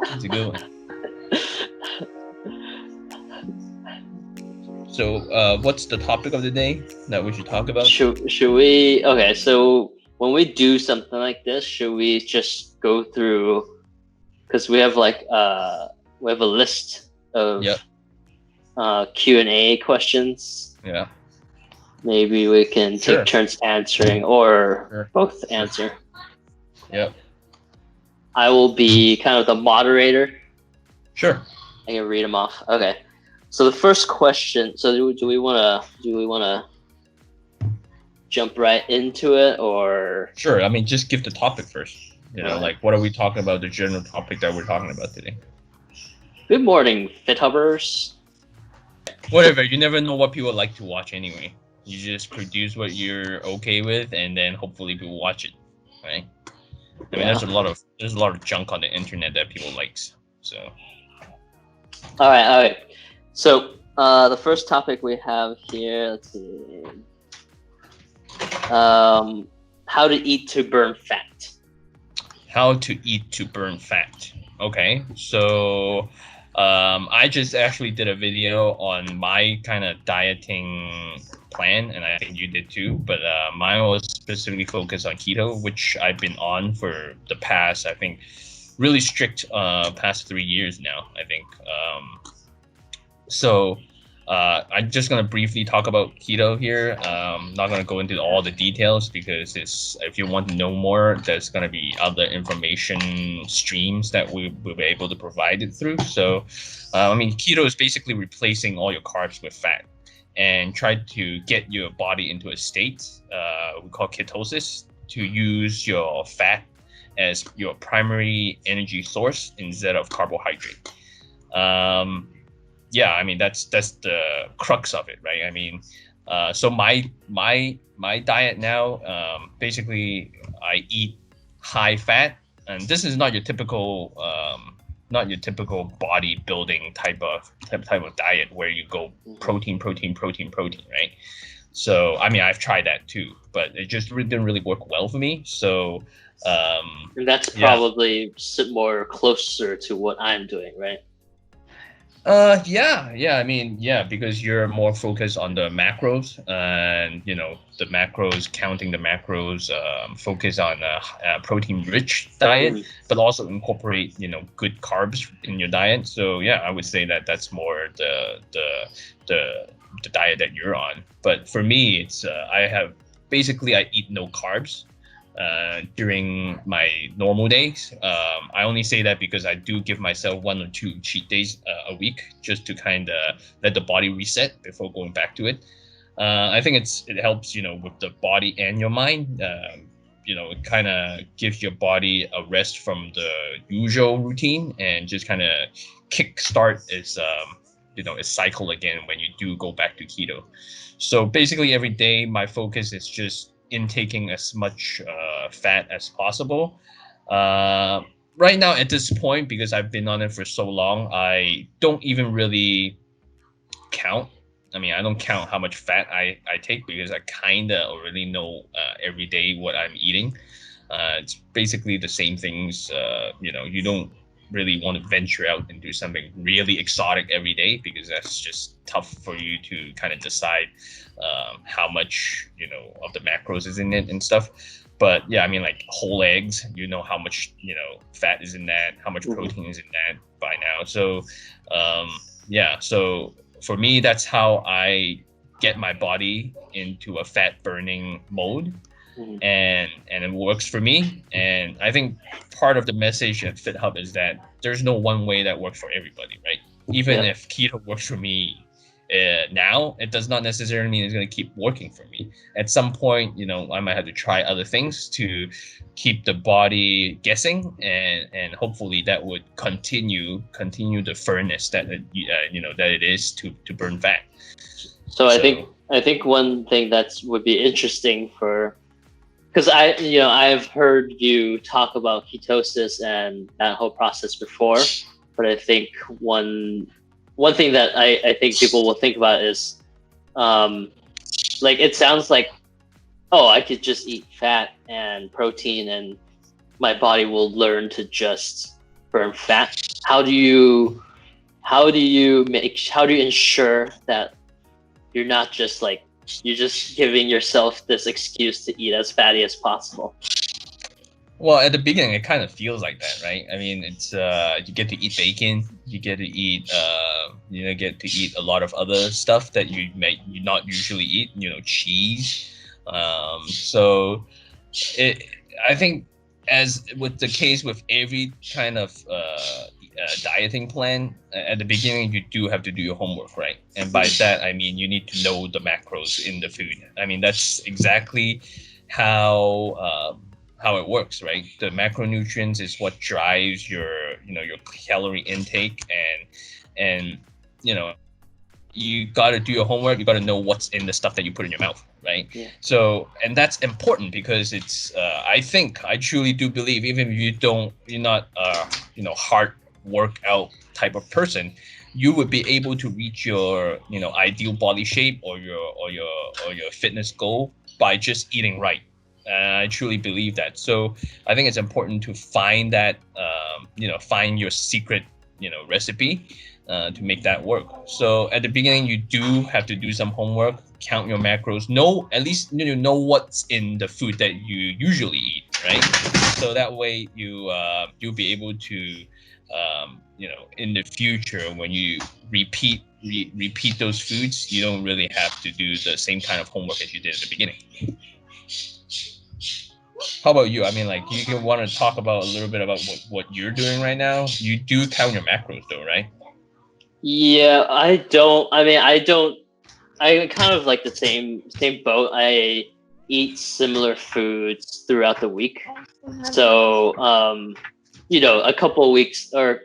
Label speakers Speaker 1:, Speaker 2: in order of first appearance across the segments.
Speaker 1: That's a good one. So, what's the topic of the day that we should talk about?
Speaker 2: Should we? Okay, so when we do something like this, should we just go through? Because we have a list of Q&A questions.
Speaker 1: Yeah.
Speaker 2: Maybe we can take turns answering, or both answer.
Speaker 1: Yep.
Speaker 2: I will be kind of the moderator.
Speaker 1: Sure.
Speaker 2: I can read them off. Okay. So the first question. So do we wanna jump right into it, or?
Speaker 1: Sure. I mean, just give the topic first. You know, like what are we talking about? The general topic that we're talking about today.
Speaker 2: Good morning, FitHubbers.
Speaker 1: Whatever. You never know what people like to watch anyway. You just produce what you're okay with, and then hopefully people watch it, right? I mean, there's a lot of junk on the internet that people likes. So.
Speaker 2: All right. So the first topic we have here. Let's see. How to eat to burn fat.
Speaker 1: How to eat to burn fat. Okay, so I just actually did a video on my kind of dieting plan, and I think you did too, but mine was specifically focused on keto, which I've been on for the past, I think, really strict past 3 years now, I think. So I'm just going to briefly talk about keto here. Not going to go into all the details because if you want to know more, there's going to be other information streams that we'll be able to provide it through. So, I mean, keto is basically replacing all your carbs with fat and try to get your body into a state we call ketosis, to use your fat as your primary energy source instead of carbohydrate. Yeah, I mean, that's the crux of it, right? I mean, so my diet now, basically I eat high fat, and this is not your typical bodybuilding type of diet where you go protein, right? So I mean, I've tried that too, but it just didn't really work well for me. So
Speaker 2: and that's probably more closer to what I'm doing, right?
Speaker 1: Yeah. I mean, because you're more focused on the macros, and the macros, counting the macros, focus on a protein-rich diet, but also incorporate good carbs in your diet. So yeah, I would say that that's more the diet that you're on. But for me, it's I eat no carbs during my normal days. I only say that because I do give myself 1 or 2 cheat days a week, just to kind of let the body reset before going back to it. I think it helps with the body and your mind. It kind of gives your body a rest from the usual routine and just kind of kickstart its cycle again when you do go back to keto. So basically every day my focus is just intaking as much fat as possible. Right now at this point, because I've been on it for so long, I don't even really count. I mean, I don't count how much fat I take, because I kind of already know every day what I'm eating. It's basically the same things. You don't really want to venture out and do something really exotic every day, because that's just tough for you to kind of decide how much of the macros is in it and stuff. But yeah, I mean, like whole eggs, how much fat is in that, how much protein is in that by now. So so for me, that's how I get my body into a fat burning mode. And it works for me. And I think part of the message at FitHub is that there's no one way that works for everybody, right? Even if keto works for me now, it does not necessarily mean it's going to keep working for me. At some point, I might have to try other things to keep the body guessing, and hopefully that would continue the furnace that that it is to burn fat.
Speaker 2: So I think one thing that would be interesting because I've heard you talk about ketosis and that whole process before, but I think one thing that I think people will think about is, it sounds like, oh, I could just eat fat and protein and my body will learn to just burn fat. How do you ensure that you're not just like, you're just giving yourself this excuse to eat as fatty as possible?
Speaker 1: Well, at the beginning, it kind of feels like that, right? I mean, it's you get to eat bacon, you get to eat get to eat a lot of other stuff that you not usually eat, cheese. So I think, as with the case with every kind of dieting plan, at the beginning you do have to do your homework, right? And by that I mean you need to know the macros in the food. I mean, that's exactly how it works, right? The macronutrients is what drives your calorie intake, and you got to do your homework. You got to know what's in the stuff that you put in your mouth, right?
Speaker 2: Yeah.
Speaker 1: So, and that's important because it's I truly do believe, even if you're not hard workout type of person, you would be able to reach your ideal body shape or your fitness goal by just eating right. I truly believe that. So I think it's important to find that find your secret recipe to make that work. So at the beginning, you do have to do some homework, count your macros, at least know what's in the food that you usually eat, right? So that way you'll be able to in the future, when you repeat those foods, you don't really have to do the same kind of homework as you did at the beginning. How about you? I mean, like, you want to talk about a little bit about what you're doing right now? You do count your macros though, right?
Speaker 2: Yeah, I don't. I mean, I don't. I kind of like the same boat. I eat similar foods throughout the week. So, a couple weeks or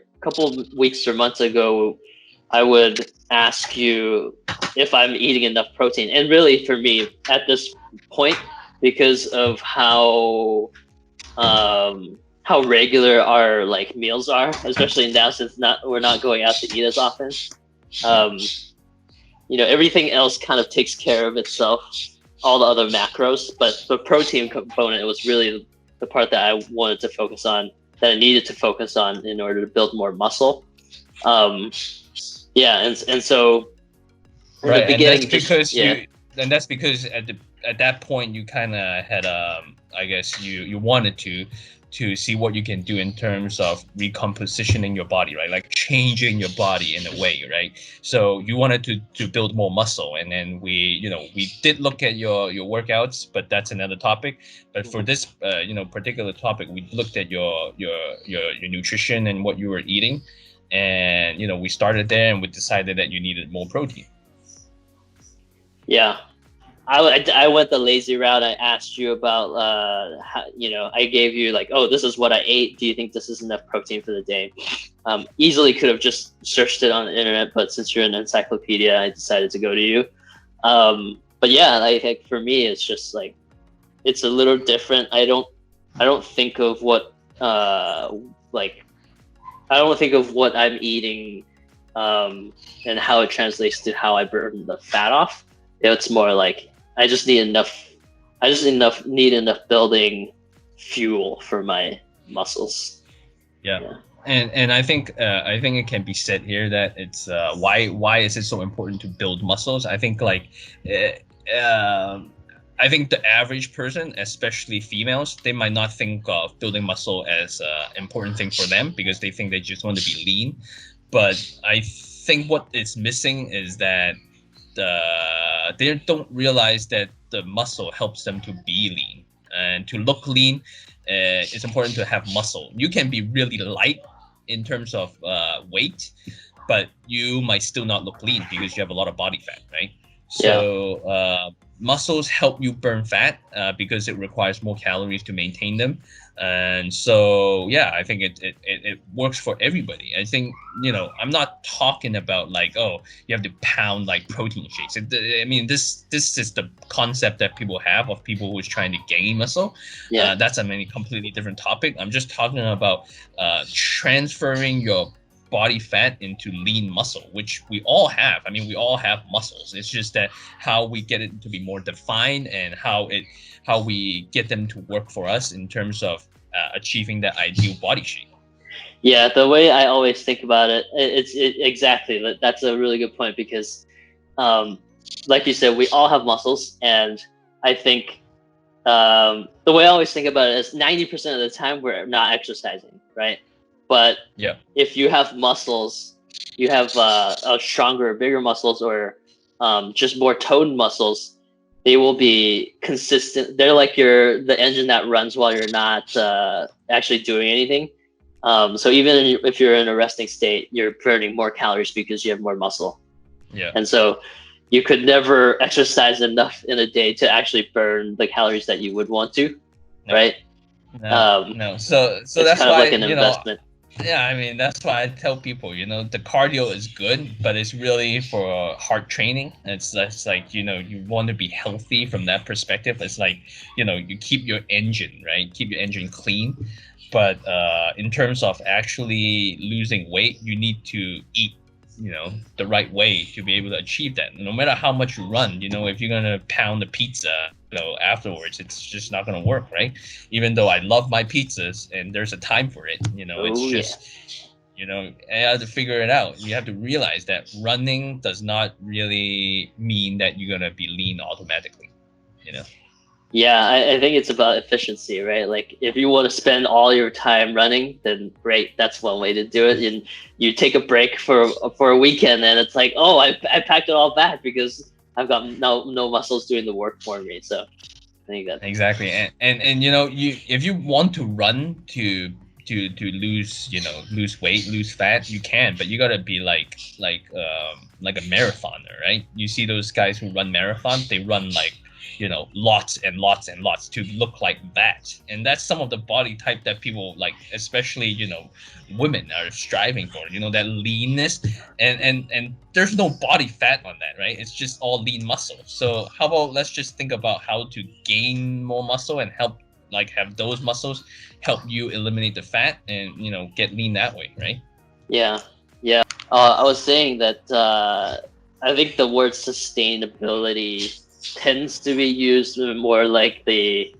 Speaker 2: months ago, I would ask you if I'm eating enough protein. And really, for me, at this point, because of how regular our like meals are, especially now since we're not going out to eat as often, everything else kind of takes care of itself, all the other macros, but the protein component was really the part that I wanted to focus on, that I needed to focus on in order to build more muscle. And so in
Speaker 1: right,
Speaker 2: the beginning,
Speaker 1: and that's because at that point you kind of had I guess you wanted to see what you can do in terms of recompositioning your body, right? Like changing your body in a way, right? So you wanted to build more muscle, and then we did look at your workouts, but that's another topic. But for this particular topic, we looked at your nutrition and what you were eating, and we started there, and we decided that you needed more protein.
Speaker 2: Yeah. I went the lazy route. I asked you about, I gave you like, oh, this is what I ate. Do you think this is enough protein for the day? Easily could have just searched it on the internet, but since you're an encyclopedia, I decided to go to you. But yeah, like for me, it's just like, it's a little different. I don't think of what, I don't think of what I'm eating, and how it translates to how I burn the fat off. It's more like, I just need enough building fuel for my muscles.
Speaker 1: Yeah. And I think it can be said here that it's why is it so important to build muscles? I think I think the average person, especially females, they might not think of building muscle as an important thing for them because they think they just want to be lean. But I think what is missing is that they don't realize that the muscle helps them to be lean, and to look lean. It's important to have muscle. You can be really light in terms of weight, but you might still not look lean because you have a lot of body fat, right? So muscles help you burn fat because it requires more calories to maintain them. And so, yeah, I think it works for everybody. I think, I'm not talking about like, oh, you have to pound like protein shakes. I mean, this is the concept that people have of people who's trying to gain muscle.
Speaker 2: Yeah.
Speaker 1: That's a completely different topic. I'm just talking about transferring your body fat into lean muscle, which we all have. I mean, we all have muscles. It's just that how we get it to be more defined and how we get them to work for us in terms of achieving that ideal body shape.
Speaker 2: Yeah, the way I always think about it, exactly that's a really good point because, like you said, we all have muscles, and I think the way I always think about it is 90% of the time we're not exercising, right? But
Speaker 1: Yeah.
Speaker 2: if you have muscles, you have a stronger, bigger muscles, or just more toned muscles, they will be consistent. They're like the engine that runs while you're not actually doing anything. So even if you're in a resting state, you're burning more calories because you have more muscle.
Speaker 1: Yeah.
Speaker 2: And so you could never exercise enough in a day to actually burn the calories that you would want to, right?
Speaker 1: No. So
Speaker 2: it's
Speaker 1: that's
Speaker 2: kind
Speaker 1: why,
Speaker 2: of like an investment.
Speaker 1: Yeah, I mean, that's why I tell people, the cardio is good, but it's really for heart training. It's like, you want to be healthy from that perspective. It's like, you keep your engine, right? Keep your engine clean. But in terms of actually losing weight, you need to eat, the right way to be able to achieve that. No matter how much you run, if you're going to pound the pizza, afterwards, it's just not going to work, right? Even though I love my pizzas and there's a time for it, it's just, I have to figure it out. You have to realize that running does not really mean that you're going to be lean automatically,
Speaker 2: Yeah, I think it's about efficiency, right? Like if you want to spend all your time running, then great, that's one way to do it. And you take a break for a weekend, and it's like, oh, I packed it all back because I've got no muscles doing the work for me. So I think that
Speaker 1: exactly. And if you want to run to lose weight, lose fat, you can, but you gotta be like a marathoner, right? You see those guys who run marathons, they run like lots and lots and lots to look like that. And that's some of the body type that people like, especially, women are striving for, that leanness, and there's no body fat on that, right? It's just all lean muscle. So how about let's just think about how to gain more muscle and have those muscles help you eliminate the fat and, get lean that way, right?
Speaker 2: Yeah. I was saying that I think the word sustainability tends to be used more like the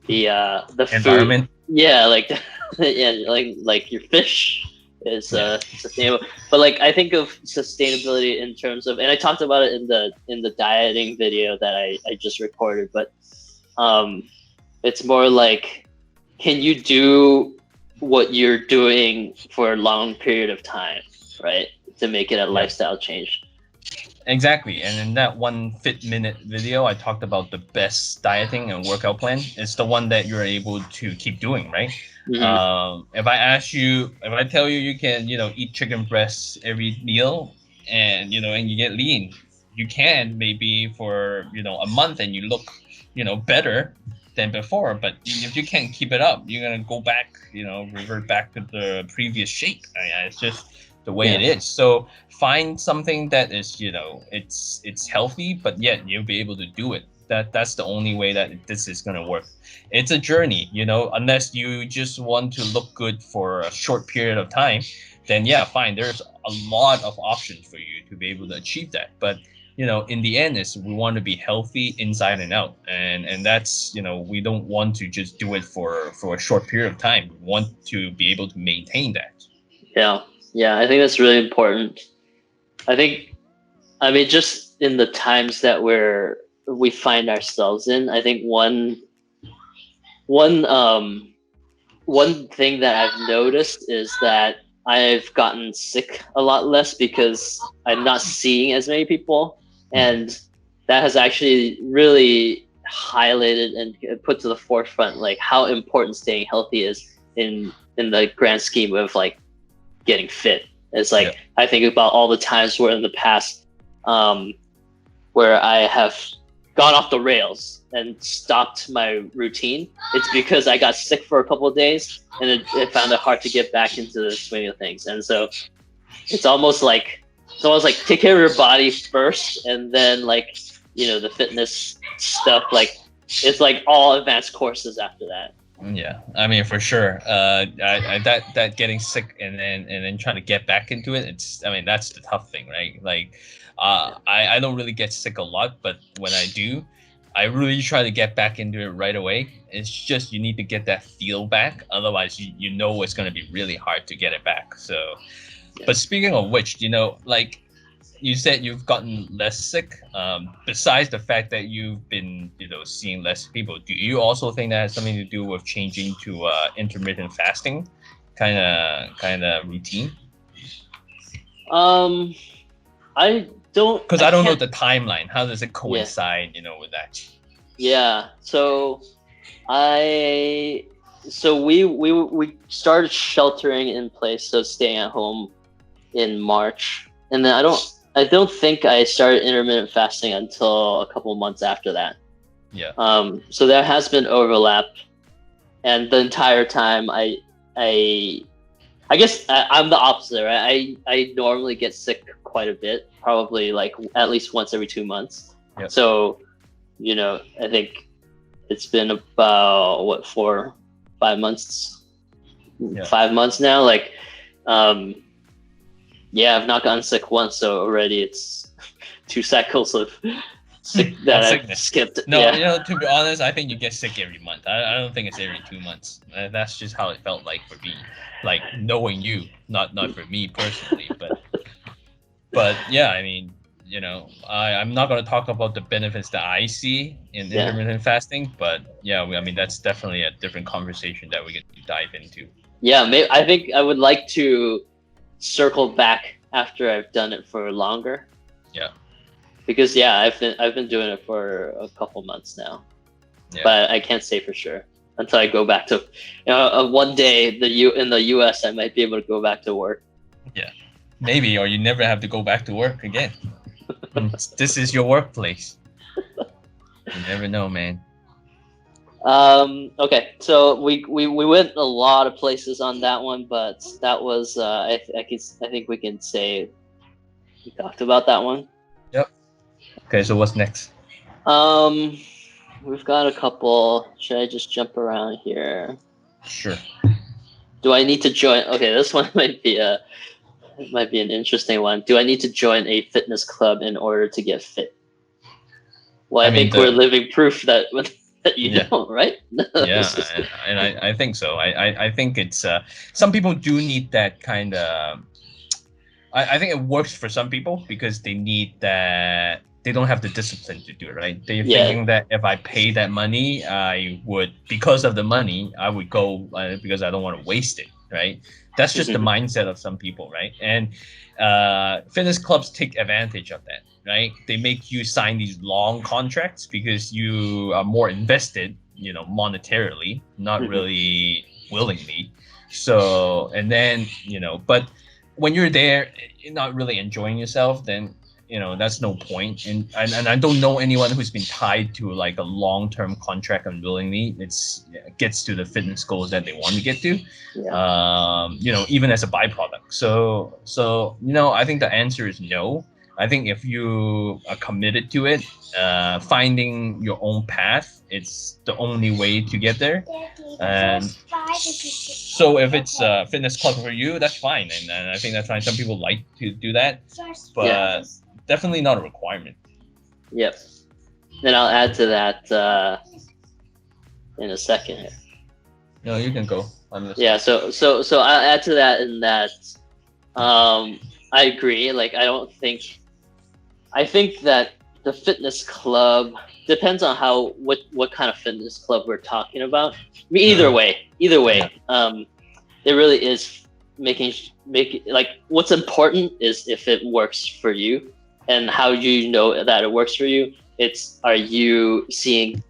Speaker 1: environment.
Speaker 2: Food. Yeah, like like your fish is sustainable. But like I think of sustainability in terms of, and I talked about it in the dieting video that I just recorded, but it's more like, can you do what you're doing for a long period of time, right? To make it a lifestyle change.
Speaker 1: Exactly. And in that 1 Fit Minute video, I talked about the best dieting and workout plan. It's the one that you're able to keep doing, right?
Speaker 2: Mm-hmm.
Speaker 1: If I tell you you can, eat chicken breasts every meal and, and you get lean, you can maybe for, a month and you look, better than before. But if you can't keep it up, you're going to go back, revert back to the previous shape. It's just the way it is. So find something that is, it's healthy, but yet you'll be able to do it. That's the only way that this is going to work. It's a journey, unless you just want to look good for a short period of time, then fine. There's a lot of options for you to be able to achieve that. But, in the end is we want to be healthy inside and out. And that's, we don't want to just do it for a short period of time. We want to be able to maintain that.
Speaker 2: Yeah, I think that's really important. I mean, just in the times that we find ourselves in, I think one thing that I've noticed is that I've gotten sick a lot less because I'm not seeing as many people, and that has actually really highlighted and put to the forefront like how important staying healthy is in the grand scheme of like getting fit. It's like I think about all the times where in the past where I have gone off the rails and stopped my routine. It's because I got sick for a couple of days and it found it hard to get back into the swing of things. And so it's almost like take care of your body first, and then like the fitness stuff, like it's like all advanced courses after that.
Speaker 1: Yeah, I mean, for sure. That getting sick and then trying to get back into it. That's the tough thing, right? Like, I don't really get sick a lot, but when I do, I really try to get back into it right away. It's just you need to get that feel back. Otherwise, you know it's going to be really hard to get it back. So, but speaking of which, you know, like you said, you've gotten less sick. Besides the fact that you've been, you know, seeing less people, do you also think that has something to do with changing to intermittent fasting kind of routine?
Speaker 2: I don't,
Speaker 1: because I don't know the timeline. How does it coincide, you know, with that?
Speaker 2: Yeah. So we started sheltering in place, so staying at home in March, and then I don't think I started intermittent fasting until a couple months after that.
Speaker 1: Yeah.
Speaker 2: So there has been overlap, and the entire time I guess I'm the opposite, right? I normally get sick quite a bit, probably like at least once every 2 months.
Speaker 1: Yep.
Speaker 2: So, you know, I think it's been about 4-5 months, 5 months now. Like, I've not gotten sick once, so already it's 2 cycles of sick that I've skipped.
Speaker 1: No, you know, to be honest, I think you get sick every month. I don't think it's every 2 months. That's just how it felt like for me, like knowing you, not for me personally, but yeah, I mean, you know, I'm not going to talk about the benefits that I see in intermittent fasting, but yeah, I mean, that's definitely a different conversation that we can dive into.
Speaker 2: Yeah, maybe, I think I would like to circle back after I've done it for longer.
Speaker 1: Yeah.
Speaker 2: Because I've been doing it for a couple months now, but I can't say for sure until I go back to, you know, one day in the US I might be able to go back to work. Yeah.
Speaker 1: Maybe, or you never have to go back to work again. This is your workplace. You never know, man.
Speaker 2: Okay, so we went a lot of places on that one, but that was I think we can say we talked about that one.
Speaker 1: Yep. Okay, so what's next?
Speaker 2: We've got a couple. Should I just jump around here?
Speaker 1: Sure.
Speaker 2: Do I need to join? Okay, this one might be an interesting one. Do I need to join a fitness club in order to get fit? Well, I think we're living proof that you don't, right?
Speaker 1: Yeah, and I think so. I think it's some people do need that kind of. I think it works for some people because they need that. They don't have the discipline to do it, right? They're thinking that if I pay that money, I would, because of the money, I would go because I don't want to waste it, right? That's just the mindset of some people, right? And fitness clubs take advantage of that, right? They make you sign these long contracts because you are more invested, you know, monetarily, not really willingly. So, and then, you know, but when you're there, you're not really enjoying yourself, then, you know, that's no point. And I don't know anyone who's been tied to like a long-term contract unwillingly. It gets to the fitness goals that they want to get to, you know, even as a byproduct. So, you know, I think the answer is no. I think if you are committed to it, finding your own path, it's the only way to get there. And so if it's a fitness club for you, that's fine. And I think that's fine. Some people like to do that, but definitely not a requirement.
Speaker 2: Yep. Then I'll add to that in a second here.
Speaker 1: No, you can go.
Speaker 2: Yeah, so I'll add to that in that I agree. Like, I think that the fitness club depends on what kind of fitness club we're talking about. I mean, either way, it really is making like what's important is if it works for you, and how you know that it works for you. Are you seeing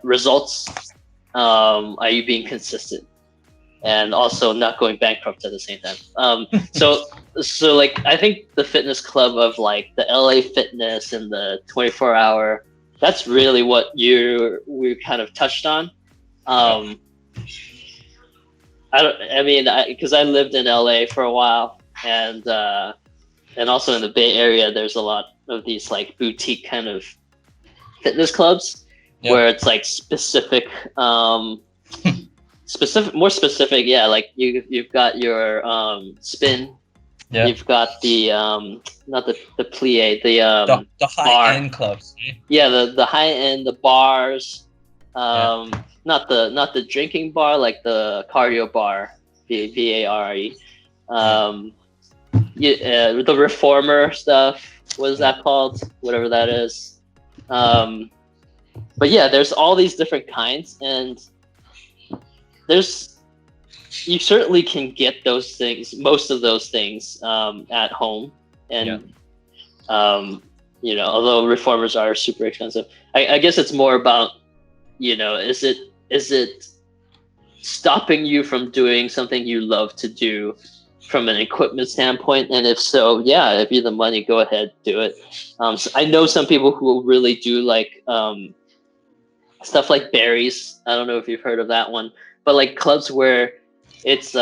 Speaker 2: results? Are you being consistent? And also not going bankrupt at the same time. So like, I think the fitness club of like the LA Fitness and the 24-hour, that's really what we kind of touched on. Because I lived in LA for a while, and also in the Bay Area, there's a lot of these like boutique kind of fitness clubs where it's like specific, more specific. Yeah, like you've got your spin
Speaker 1: Yeah.
Speaker 2: You've got the not the plie,
Speaker 1: the high end clubs.
Speaker 2: Yeah, the high end, the bars. Not the drinking bar, like the cardio bar, VARE. The reformer stuff. What is that called? Whatever that is. But yeah, there's all these different kinds, and you certainly can get those things, most of those things, at home. And although reformers are super expensive, I guess it's more about, is it stopping you from doing something you love to do from an equipment standpoint? And if so, yeah, if you have the money, go ahead, do it. So I know some people who really do like stuff like Barry's. I don't know if you've heard of that one, but like clubs where it's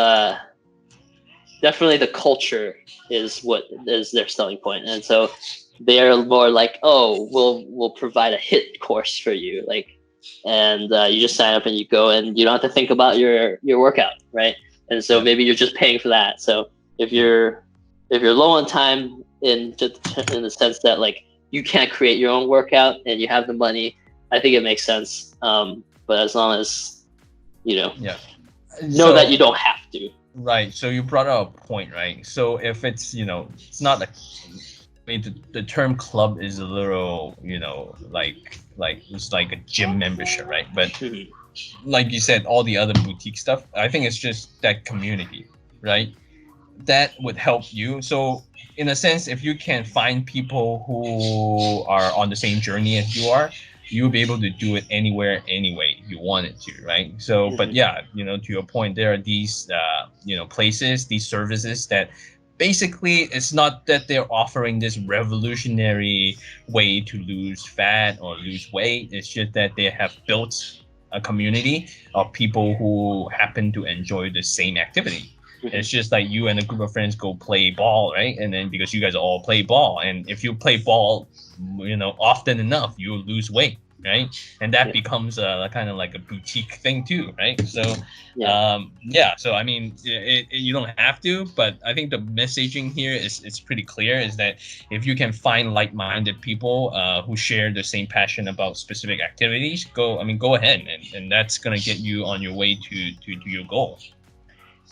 Speaker 2: definitely the culture is what is their selling point. And so they're more like, oh, we'll provide a HIIT course for you, like, and you just sign up and you go, and you don't have to think about your workout, right? And so maybe you're just paying for that. So if you're low on time in the sense that like you can't create your own workout and you have the money, I think it makes sense. But as long as know that you don't have to.
Speaker 1: Right. So you brought up a point, right? So if it's it's not like, the term club is a little like it's like a gym membership, right? But like you said, all the other boutique stuff, I think it's just that community, right? That would help you. So in a sense, if you can find people who are on the same journey as you are, you'll be able to do it anywhere, anyway you want it to, right? So, but yeah, to your point, there are these, places, these services that basically, it's not that they're offering this revolutionary way to lose fat or lose weight. It's just that they have built a community of people who happen to enjoy the same activity. It's just like you and a group of friends go play ball, right? And then because you guys all play ball, and if you play ball, often enough, you'll lose weight, right? And that becomes a kind of like a boutique thing too, right? So, so I mean, you don't have to, but I think the messaging here is pretty clear, is that if you can find like-minded people who share the same passion about specific activities, go ahead, and that's gonna get you on your way to your goal.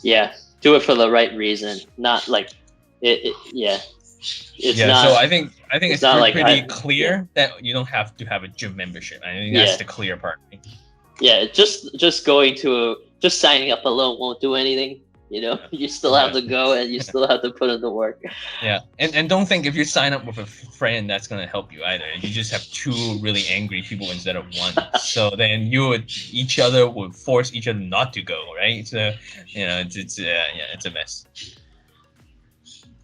Speaker 2: Yeah, do it for the right reason, not like it. It's not,
Speaker 1: so I think it's
Speaker 2: not
Speaker 1: pretty clear that you don't have to have a gym membership. I think that's the clear part.
Speaker 2: Yeah, just going just signing up alone won't do anything. You still have to go, and you still have to put in the work.
Speaker 1: Yeah, and don't think if you sign up with a friend that's gonna help you either. You just have two really angry people instead of one. So then each other would force each other not to go, right? So it's a mess.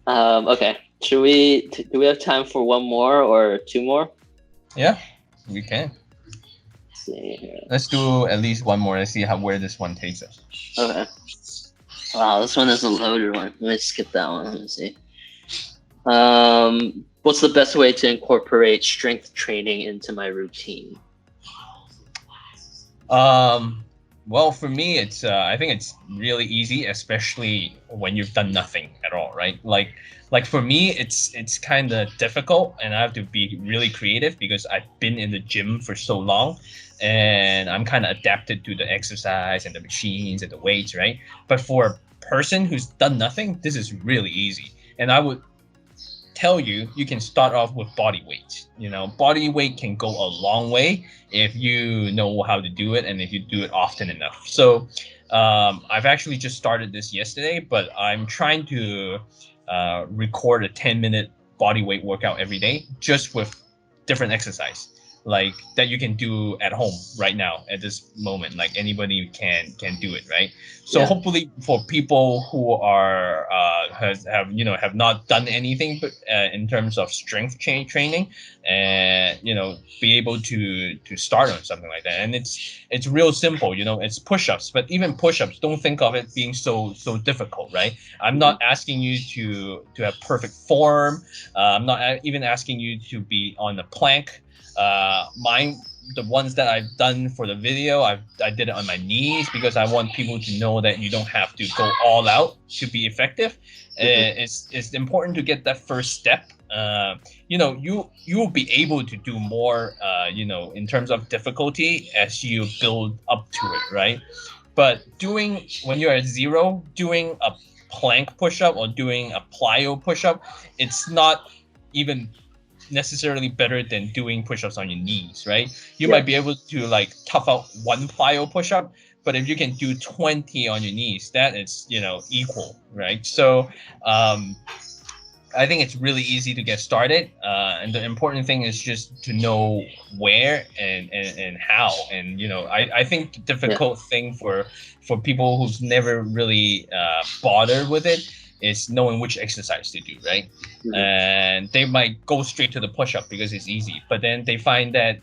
Speaker 2: Okay. Do we have time for one more or two more?
Speaker 1: Yeah, we can.
Speaker 2: Let's see here.
Speaker 1: Let's do at least one more. Let's see where this one takes us.
Speaker 2: Okay. Wow, this one is a loaded one. Let me skip that one. Let me see. What's the best way to incorporate strength training into my routine?
Speaker 1: Well, for me, it's I think it's really easy, especially when you've done nothing at all, right? Like for me, it's kind of difficult, and I have to be really creative because I've been in the gym for so long, and I'm kind of adapted to the exercise and the machines and the weights, right? But for a person who's done nothing, this is really easy, and I would tell you can start off with body weight. Body weight can go a long way if you know how to do it and if you do it often enough. So I've actually just started this yesterday, but I'm trying to record a 10-minute body weight workout every day, just with different exercise, like that you can do at home right now at this moment. Like anybody can do it, right? So hopefully for people who are have not done anything but in terms of strength training, and be able to start on something like that. And it's real simple. It's push-ups, but even push-ups, don't think of it being so difficult, right? I'm not asking you to have perfect form. I'm not even asking you to be on the plank. the ones that I've done for the video, I did it on my knees because I want people to know that you don't have to go all out to be effective. It's important to get that first step. You'll be able to do more, in terms of difficulty as you build up to it, right? But when you're at zero, doing a plank push-up or doing a plyo push-up, it's not even necessarily better than doing push-ups on your knees, right? You might be able to like tough out one plyo push-up, but if you can do 20 on your knees, that is, equal, right? So I think it's really easy to get started, and the important thing is just to know where and how. And I think the difficult thing for people who's never really bothered with it is knowing which exercise to do, right? And they might go straight to the push-up because it's easy, but then they find that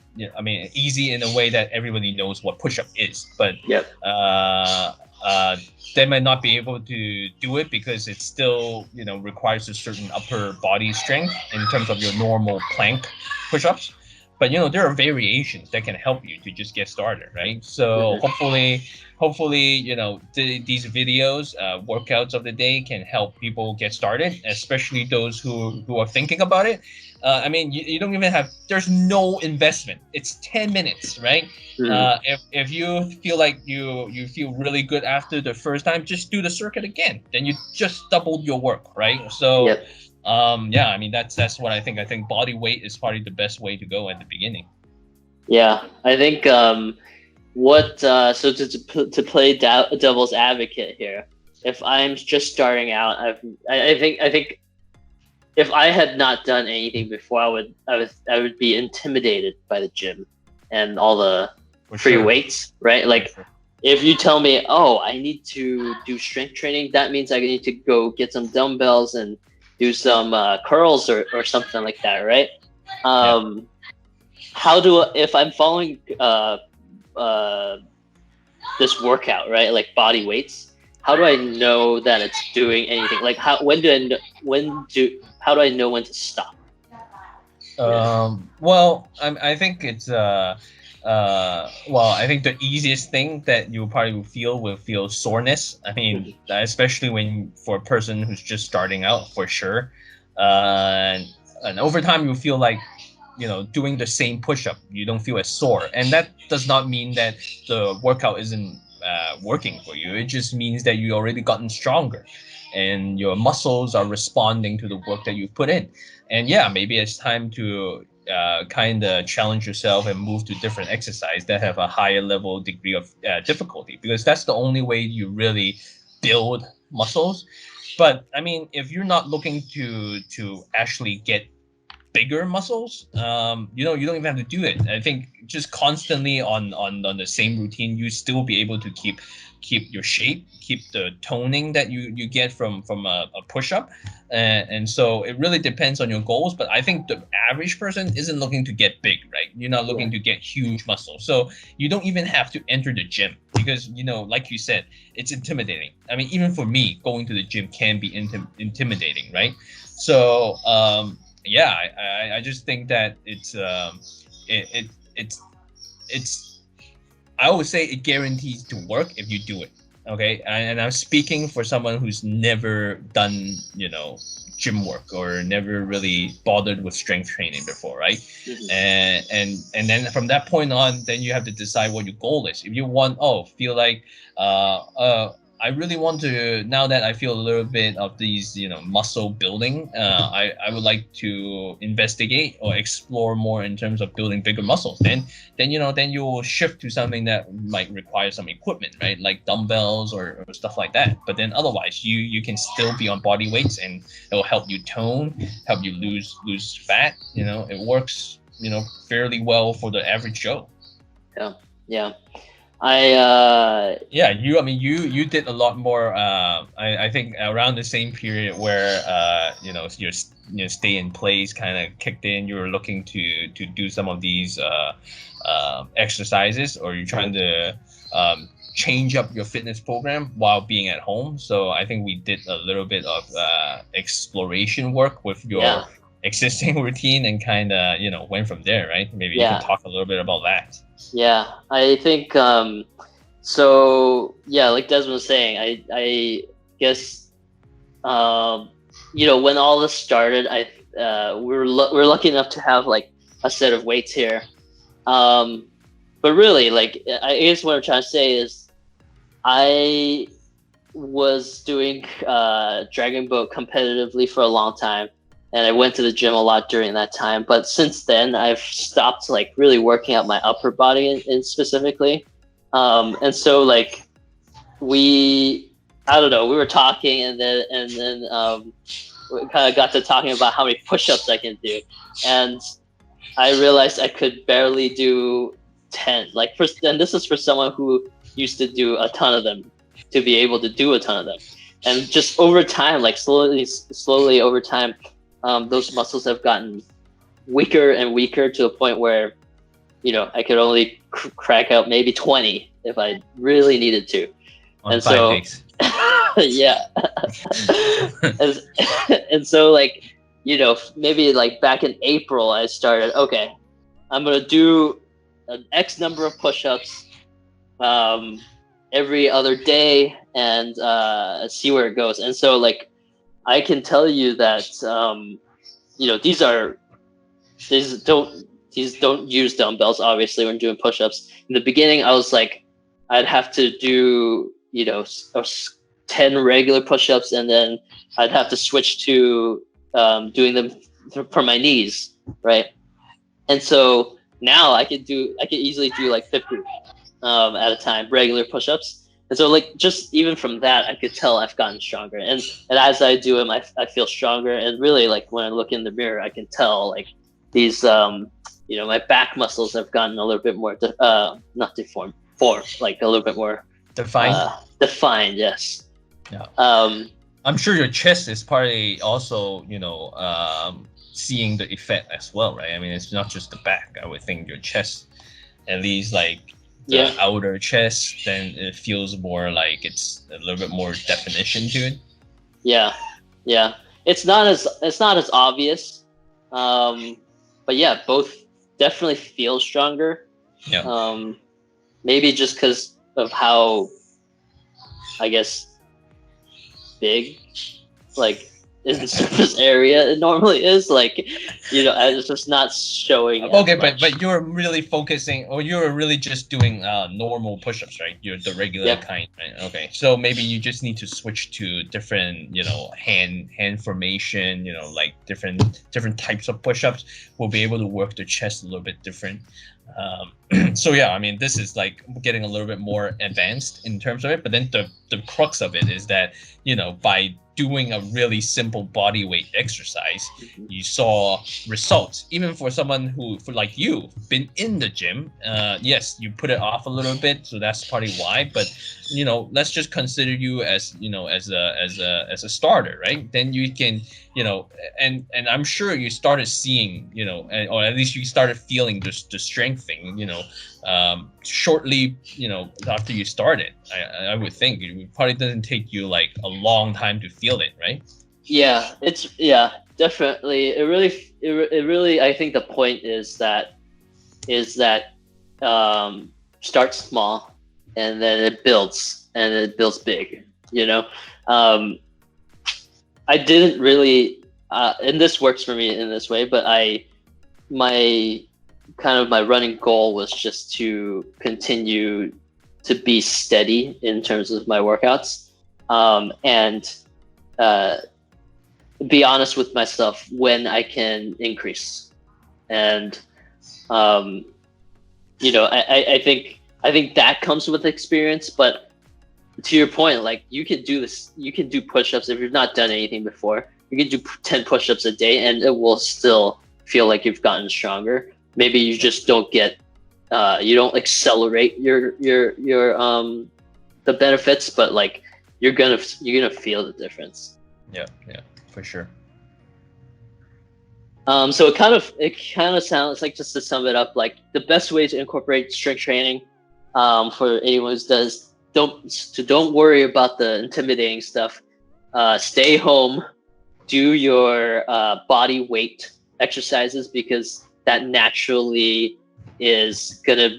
Speaker 1: easy in a way that everybody knows what push-up is, but they might not be able to do it because it still requires a certain upper body strength in terms of your normal plank push-ups. But there are variations that can help you to just get started, right? So hopefully these videos, workouts of the day can help people get started, especially those who are thinking about it. You don't even there's no investment. It's 10 minutes, right? If you feel like you feel really good after the first time, just do the circuit again. Then you just doubled your work, right? So that's what I think. I think body weight is probably the best way to go at the beginning.
Speaker 2: Yeah, I think so to play devil's advocate here, if I'm just starting out, I think if I had not done anything before, I would be intimidated by the gym and all the free weights, right? Like if you tell me, oh, I need to do strength training, that means I need to go get some dumbbells and do some curls or something like that, right? If I'm following this workout, right, like body weights, how do I know that it's doing anything? Like how do I know when to stop?
Speaker 1: Well, I think it's I think the easiest thing that you probably will feel soreness. Especially for a person who's just starting out, for sure. And over time you feel like doing the same push-up, you don't feel as sore, and that does not mean that the workout isn't working for you. It just means that you already gotten stronger and your muscles are responding to the work that you put in. And maybe it's time to kind of challenge yourself and move to different exercise that have a higher level degree of difficulty, because that's the only way you really build muscles. But if you're not looking to actually get bigger muscles, you don't even have to do it. I think just constantly on the same routine, you still be able to keep your shape, keep the toning that you get from a push-up, and so it really depends on your goals. But I think the average person isn't looking to get big, right? You're not looking to get huge muscles, so you don't even have to enter the gym, because like you said, it's intimidating. Even for me, going to the gym can be intimidating, right? So I just think that it's I would say it guarantees to work if you do it. Okay, and I'm speaking for someone who's never done gym work or never really bothered with strength training before, right? And then from that point on, then you have to decide what your goal is. If you want, feel like I really want to, now that I feel a little bit of these, muscle building, I would like to investigate or explore more in terms of building bigger muscles. Then you will shift to something that might require some equipment, right? Like dumbbells or stuff like that. But then otherwise, you can still be on body weights, and it will help you tone, help you lose fat. It works, fairly well for the average Joe.
Speaker 2: Yeah.
Speaker 1: You did a lot more. I think around the same period where your stay in place kind of kicked in. You were looking to do some of these exercises, or you're trying to change up your fitness program while being at home. So I think we did a little bit of exploration work with your existing routine and kind of, went from there, right? Maybe you can talk a little bit about that.
Speaker 2: Yeah, I think, so yeah, like Desmond was saying, I guess, when all this started, we're lucky enough to have like a set of weights here. But really, like, I guess what I'm trying to say is I was doing Dragon Boat competitively for a long time, and I went to the gym a lot during that time. But since then, I've stopped like really working out my upper body in specifically. And so like we were talking, and then we kind of got to talking about how many push-ups I can do, and I realized I could barely do 10. And this is for someone who used to do a ton of them, to be able to do a ton of them. And just over time, like slowly over time, those muscles have gotten weaker and weaker to a point where, I could only crack out maybe 20 if I really needed to.
Speaker 1: On 5 days.
Speaker 2: Yeah. and so like, maybe like back in April, I started, okay, I'm going to do an X number of push-ups every other day, and see where it goes. And so like, I can tell you that, these don't use dumbbells, obviously, when doing push-ups. In the beginning, I was like, I'd have to do, 10 regular push-ups, and then I'd have to switch to doing them for my knees, right? And so now I could easily do like 50 at a time, regular push-ups. And so like, just even from that, I could tell I've gotten stronger. And as I do them, I feel stronger. And really, like, when I look in the mirror, I can tell like these, my back muscles have gotten a little bit more, not deformed, like a little bit more
Speaker 1: defined.
Speaker 2: Defined, yes.
Speaker 1: Yeah. I'm sure your chest is partly also, seeing the effect as well, right? I mean, it's not just the back. I would think your chest, at least like the outer chest, then it feels more like it's a little bit more definition to it.
Speaker 2: Yeah. It's not as obvious, but yeah, both definitely feel stronger.
Speaker 1: Yeah.
Speaker 2: Maybe just because of how, I guess, big, like, in the surface area it normally is, like, it's just not showing.
Speaker 1: Okay, but you're really focusing, or you're really just doing normal push-ups, right? You're the regular kind, right? Okay, so maybe you just need to switch to different, hand formation, like different types of push-ups will be able to work the chest a little bit different. So yeah, I mean, this is like getting a little bit more advanced in terms of it, but then the crux of it is that, by doing a really simple body weight exercise, you saw results. Even for someone who, like you, been in the gym, yes, you put it off a little bit, so that's partly why. But let's just consider you as as a starter, right? Then you can, and I'm sure you started seeing, or at least you started feeling the strength thing, shortly, after you started. I would think it probably doesn't take you like a long time to feel it, right?
Speaker 2: Yeah, definitely. It really, I think the point is that start small, and then it builds big. I didn't really, and this works for me in this way, but my running goal was just to continue to be steady in terms of my workouts, and be honest with myself when I can increase. And I think that comes with experience. But to your point, like, you can do push-ups if you've not done anything before. You can do 10 push-ups a day, and it will still feel like you've gotten stronger. Maybe you just don't get, you don't accelerate your the benefits, but like, you're gonna feel the difference.
Speaker 1: Yeah, for sure.
Speaker 2: So it kind of sounds like, just to sum it up, like, the best way to incorporate strength training, for anyone who does, don't worry about the intimidating stuff. Stay home, do your body weight exercises, because that naturally is gonna,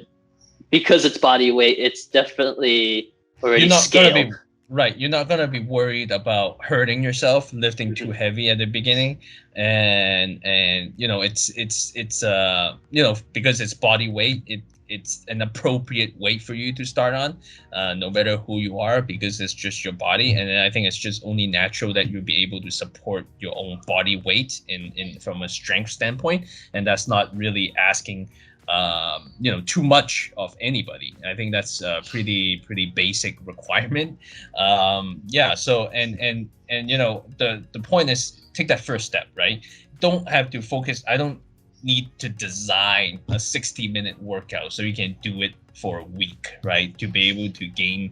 Speaker 2: because it's body weight, it's definitely already
Speaker 1: You're not
Speaker 2: scaled.
Speaker 1: gonna be right. You're not gonna be worried about hurting yourself lifting too heavy at the beginning, and it's because it's body weight. It's an appropriate weight for you to start on, no matter who you are, because it's just your body. And I think it's just only natural that you'll be able to support your own body weight in from a strength standpoint, and that's not really asking too much of anybody. I think that's a pretty basic requirement. So and the point is, take that first step, right? Don't have to focus. I don't need to design a 60-minute workout so you can do it for a week, right? To be able to gain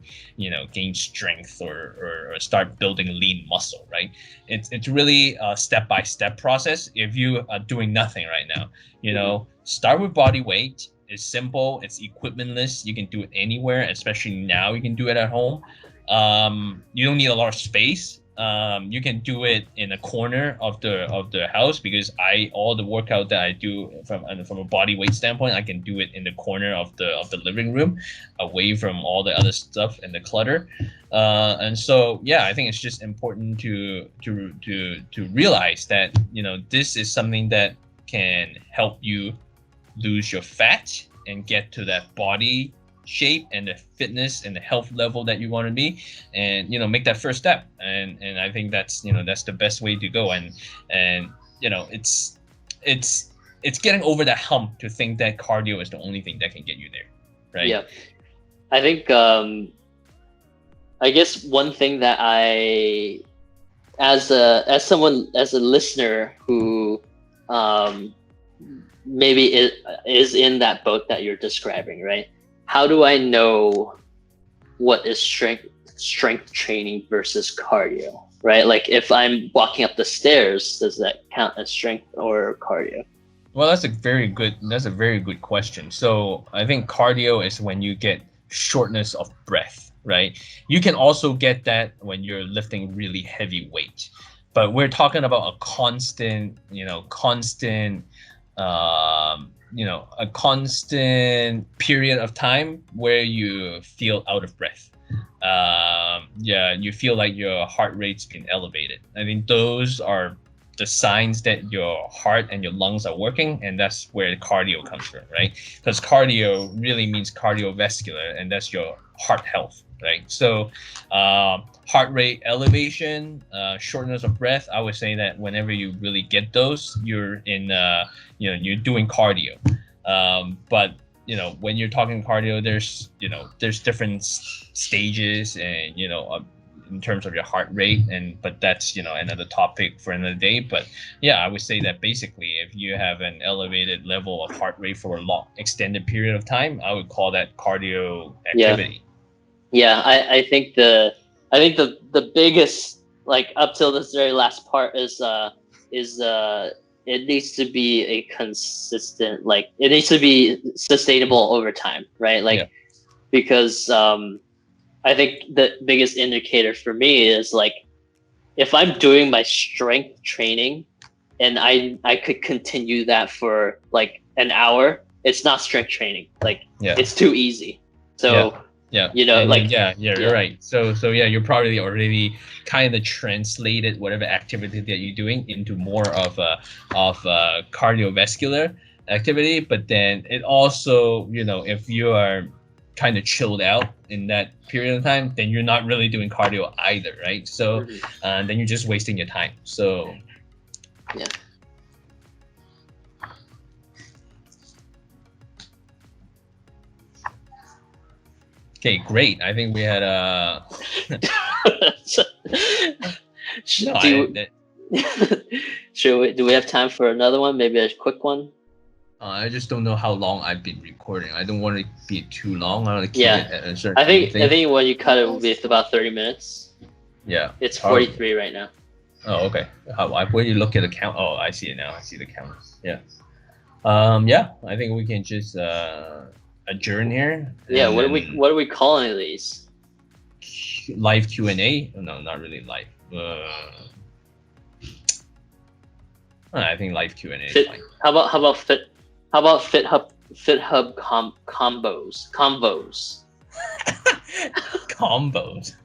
Speaker 1: strength or start building lean muscle, right? It's really a step-by-step process. If you are doing nothing right now, start with body weight. It's simple, it's equipmentless, you can do it anywhere, especially now you can do it at home. You don't need a lot of space. You can do it in a corner of the house, because all the workout that I do from a body weight standpoint, I can do it in the corner of the living room, away from all the other stuff and the clutter. And so I think it's just important to realize that this is something that can help you lose your fat and get to that body shape and the fitness and the health level that you want to be, and make that first step. And I think that's the best way to go. And it's getting over that hump to think that cardio is the only thing that can get you there, right?
Speaker 2: Yeah, I think I guess one thing that I, as a listener who maybe is in that boat that you're describing, right? How do I know what is strength training versus cardio, right? Like if I'm walking up the stairs, does that count as strength or cardio?
Speaker 1: Well, that's a very good question. So I think cardio is when you get shortness of breath, right? You can also get that when you're lifting really heavy weight, but we're talking about a constant period of time where you feel out of breath. You feel like your heart rate's been elevated. I think those are the signs that your heart and your lungs are working, and that's where cardio comes from, right? Because cardio really means cardiovascular, and that's your heart health, right? So heart rate elevation, shortness of breath, I would say that whenever you really get those, you're in you're doing cardio. But when you're talking cardio, there's different stages, and in terms of your heart rate, but that's another topic for another day. But I would say that basically, if you have an elevated level of heart rate for a long extended period of time, I would call that cardio activity.
Speaker 2: I think the biggest, like up till this very last part, is it needs to be a consistent, like it needs to be sustainable over time, right? Like because I think the biggest indicator for me is like if I'm doing my strength training and I could continue that for like an hour, it's not strength training. Like it's too easy. So
Speaker 1: you're right. So you're probably already kind of translated whatever activity that you're doing into more of a cardiovascular activity. But then it also, if you are kind of chilled out in that period of time, then you're not really doing cardio either, right? So then you're just wasting your time. So okay, great. I think we had
Speaker 2: do we have time for another one? Maybe a quick one?
Speaker 1: I just don't know how long I've been recording. I don't want to be too long. I want to keep it at a certain
Speaker 2: I think when you cut it will be about 30 minutes.
Speaker 1: Yeah.
Speaker 2: It's 43 right now.
Speaker 1: Oh, okay. Where you look at the count? Oh, I see it now. I see the count. Yeah. I think we can just adjourn here.
Speaker 2: Yeah. What are we calling these?
Speaker 1: Live Q&A? No, not really live. I think live Q&A is
Speaker 2: Fit,
Speaker 1: fine.
Speaker 2: how about FitHub combos?
Speaker 1: Combos.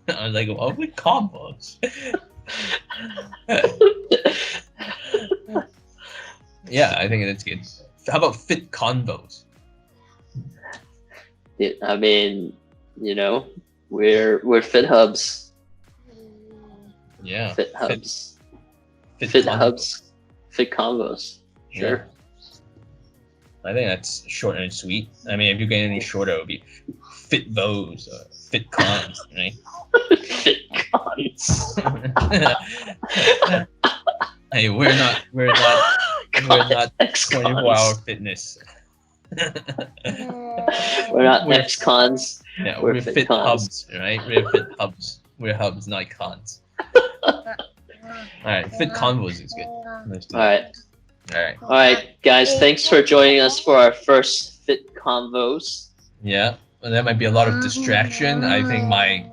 Speaker 1: I was like, what with combos? Yeah, I think that's good. How about fit convos?
Speaker 2: Yeah, I mean, you know, we're fit hubs.
Speaker 1: Yeah.
Speaker 2: Fit hubs.
Speaker 1: Fit
Speaker 2: Fit
Speaker 1: convos.
Speaker 2: hubs. Fit combos. Sure.
Speaker 1: Yeah. I think that's short and sweet. I mean, if you get any shorter, it would be fit vos or fit cons, right?
Speaker 2: Fit cons.
Speaker 1: Hey, we're not 24-hour fitness.
Speaker 2: We're not ex-cons.
Speaker 1: Yeah,
Speaker 2: We're
Speaker 1: we're
Speaker 2: fit
Speaker 1: fit
Speaker 2: cons.
Speaker 1: hubs, right? We're fit hubs. We're hubs, not cons. Alright, fit convos is good. Let's do that.
Speaker 2: All right, guys. Thanks for joining us for our first Fit Convos.
Speaker 1: Yeah, and there might be a lot of distraction. I think my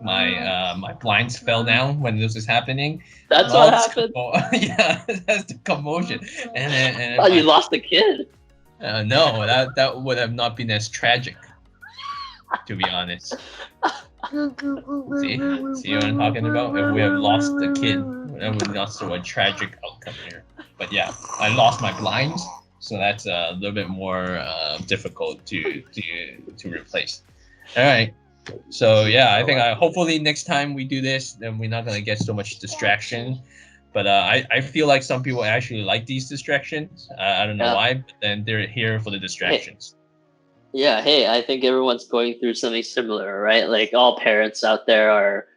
Speaker 1: blinds fell down when this was happening.
Speaker 2: That's what happened.
Speaker 1: Yeah, that's the commotion. And
Speaker 2: Oh, you lost a kid.
Speaker 1: no, that would have not been as tragic, to be honest. See what I'm talking about? If we have lost a kid, that would not so a tragic outcome here. But yeah, I lost my blinds, so that's a little bit more difficult to replace. All right. So yeah, I think hopefully next time we do this, then we're not gonna get so much distraction. But I feel like some people actually like these distractions. I don't know why, but then they're here for the distractions.
Speaker 2: Yeah, hey, I think everyone's going through something similar, right? Like all parents out there are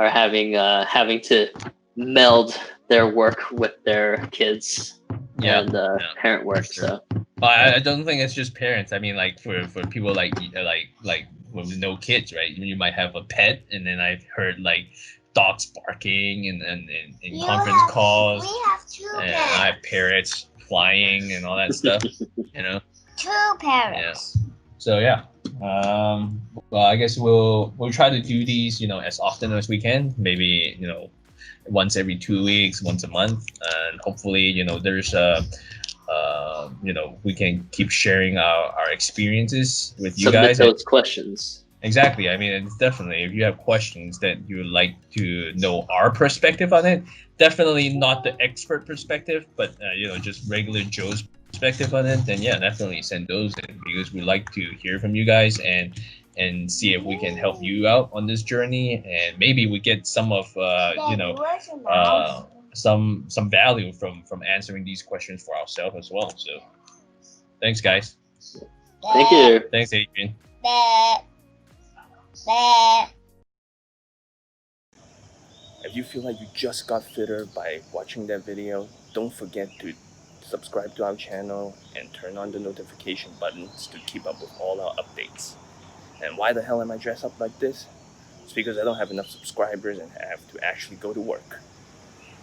Speaker 2: having to meld their work with their kids and parent work. Sure. So
Speaker 1: I don't think it's just parents. I mean, like for people like with no kids, right? You might have a pet, and then I've heard like dogs barking and in conference calls.
Speaker 3: We have two
Speaker 1: and
Speaker 3: parrots.
Speaker 1: I have parrots flying and all that stuff. You know.
Speaker 3: 2 parrots.
Speaker 1: Yeah. So yeah. Well, I guess we'll try to do these, as often as we can. Maybe once every 2 weeks, once a month, and hopefully there's we can keep sharing our experiences with you guys.
Speaker 2: Submit those questions.
Speaker 1: Exactly. I mean, it's definitely, if you have questions that you would like to know our perspective on it, definitely not the expert perspective, but just regular Joe's perspective on it, then yeah, definitely send those in, because we like to hear from you guys and see if we can help you out on this journey, and maybe we get some of some value from answering these questions for ourselves as well. So thanks, guys.
Speaker 2: Thank you.
Speaker 1: Thanks, Adrian.
Speaker 4: If you feel like you just got fitter by watching that video, don't forget to subscribe to our channel and turn on the notification buttons to keep up with all our updates. And why the hell am I dressed up like this? It's because I don't have enough subscribers and have to actually go to work.